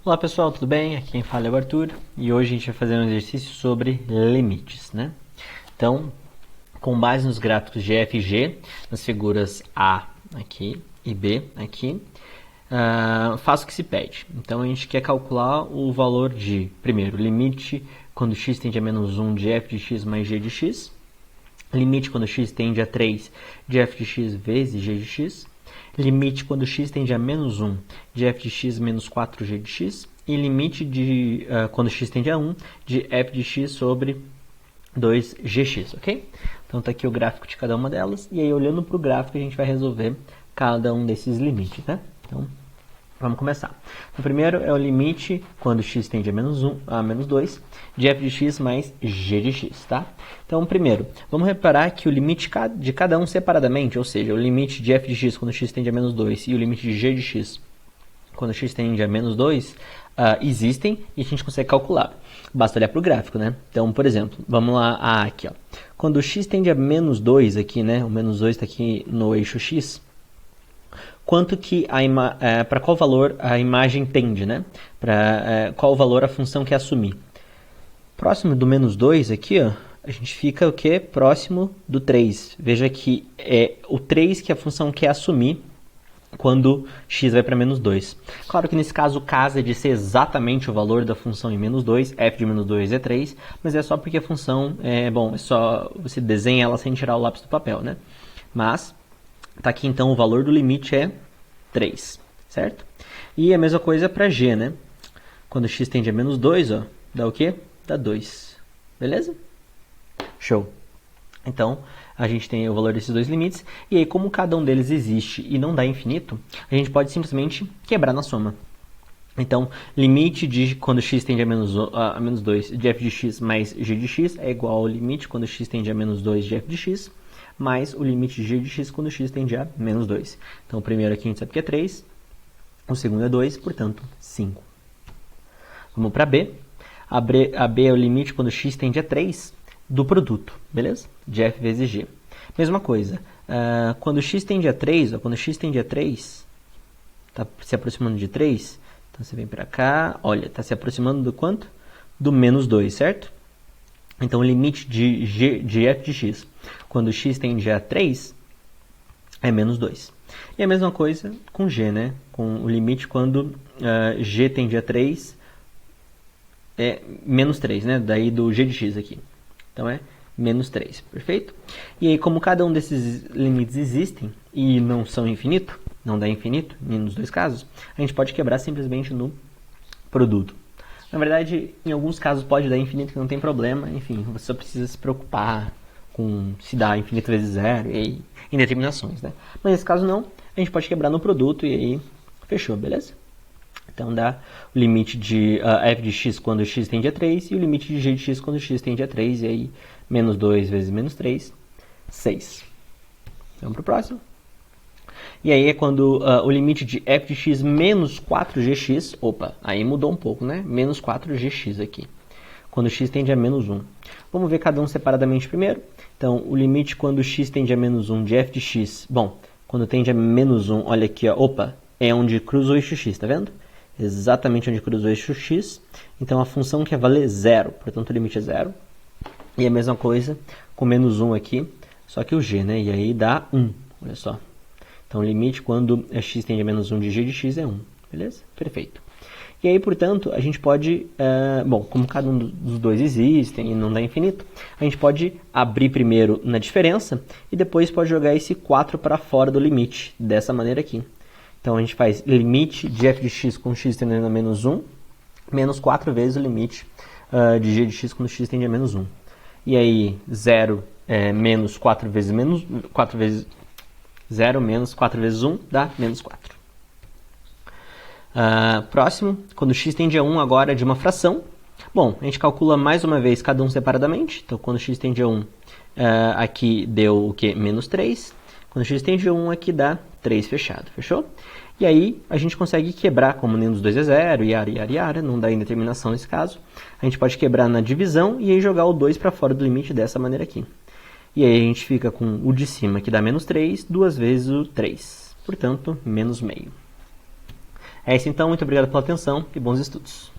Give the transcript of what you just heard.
Olá pessoal, tudo bem? Aqui quem fala é o Arthur e hoje a gente vai fazer um exercício sobre limites, né? Então, com base nos gráficos de f e g, nas figuras A aqui e B aqui, faço o que se pede. Então a gente quer calcular o valor de, primeiro, limite quando x tende a menos 1 de f de x mais g de x, limite quando x tende a 3 de f de x vezes g de x, limite quando x tende a menos 1 de f de x menos 4g de x, e limite de, quando x tende a 1 de f de x sobre 2gx, ok? Então está aqui o gráfico de cada uma delas, e aí olhando para o gráfico a gente vai resolver cada um desses limites, né? Então, vamos começar. O primeiro é o limite quando x tende a menos 2 de f de x mais g de x, tá? Então, primeiro, vamos reparar que o limite de cada um separadamente, ou seja, o limite de f de x quando x tende a menos 2 e o limite de g de x quando x tende a menos 2, existem e a gente consegue calcular. Basta olhar para o gráfico, né? Então, por exemplo, vamos lá, aqui, ó. Quando x tende a menos 2 aqui, né? O menos 2 está aqui no eixo x. Quanto que para qual valor a imagem tende, né? Para qual valor a função quer assumir. Próximo do menos 2 aqui, ó, a gente fica o quê? Próximo do 3. Veja que é o 3 que a função quer assumir quando x vai para menos 2. Claro que nesse caso o caso é de ser exatamente o valor da função em menos 2, f de menos 2 é 3, mas é só porque a função é só você desenha ela sem tirar o lápis do papel, né? Mas tá aqui então o valor do limite é 3, certo? E a mesma coisa para g, né? Quando x tende a menos 2, ó, dá o quê? Dá 2. Beleza? Show. Então, a gente tem o valor desses dois limites, e aí como cada um deles existe e não dá infinito, a gente pode simplesmente quebrar na soma. Então, limite de quando x tende a menos 2 de f de x mais g de x é igual ao limite quando x tende a menos 2 de f de x, mais o limite de g de x quando x tende a menos 2. Então, o primeiro aqui a gente sabe que é 3, o segundo é 2, portanto, 5. Vamos para B. A B é o limite quando x tende a 3 do produto, beleza? De f vezes g. Mesma coisa, quando x tende a 3, ó, quando x tende a 3, está se aproximando de 3, então você vem para cá, olha, está se aproximando do quanto? Do menos 2, certo? Então, o limite de f de x, quando x tende a 3, é menos 2. E a mesma coisa com g, né? Com o limite quando g tende a 3, é menos 3, né? Daí do g de x aqui. Então, é menos 3, perfeito? E aí, como cada um desses limites existem e não são infinito, não dá infinito, nos dois casos, a gente pode quebrar simplesmente no produto. Na verdade, em alguns casos pode dar infinito, que não tem problema, enfim, você só precisa se preocupar com se dá infinito vezes zero e em determinações, né? Mas nesse caso não, a gente pode quebrar no produto e aí fechou, beleza? Então dá o limite de f de x quando x tende a 3 e o limite de g de x quando x tende a 3, e aí menos 2 vezes menos 3, 6. Vamos para o próximo. E aí é quando o limite de f de x menos 4gx, opa, aí mudou um pouco, né? Menos 4gx aqui, quando x tende a menos 1. Vamos ver cada um separadamente primeiro. Então, o limite quando x tende a menos 1 de f de x, bom, quando tende a menos 1, olha aqui, ó, opa, é onde cruza o eixo x, tá vendo? Exatamente onde cruza o eixo x. Então, a função quer valer 0, portanto, o limite é 0. E a mesma coisa com menos 1 aqui, só que o g, né? E aí dá 1, olha só. Então, o limite quando x tende a menos 1 de g de x é 1, beleza? Perfeito. E aí, portanto, a gente pode, como cada um dos dois existem e não dá infinito, a gente pode abrir primeiro na diferença e depois pode jogar esse 4 para fora do limite, dessa maneira aqui. Então, a gente faz limite de f de x com x tendendo a menos 1, menos 4 vezes o limite de g de x quando x tende a menos 1. E aí, 0 menos 4 vezes 0 menos 4 vezes 1 dá menos 4. Próximo, quando x tende a 1 agora de uma fração. Bom, a gente calcula mais uma vez cada um separadamente. Então, quando x tende a 1, aqui deu o quê? Menos 3. Quando x tende a 1, aqui dá 3 fechado. Fechou? E aí, a gente consegue quebrar, como nenhum dos dois é 0, iara, não dá indeterminação nesse caso. A gente pode quebrar na divisão e aí jogar o 2 para fora do limite dessa maneira aqui. E aí, a gente fica com o de cima, que dá menos 3, duas vezes o 3. Portanto, menos meio. É isso então, muito obrigado pela atenção e bons estudos.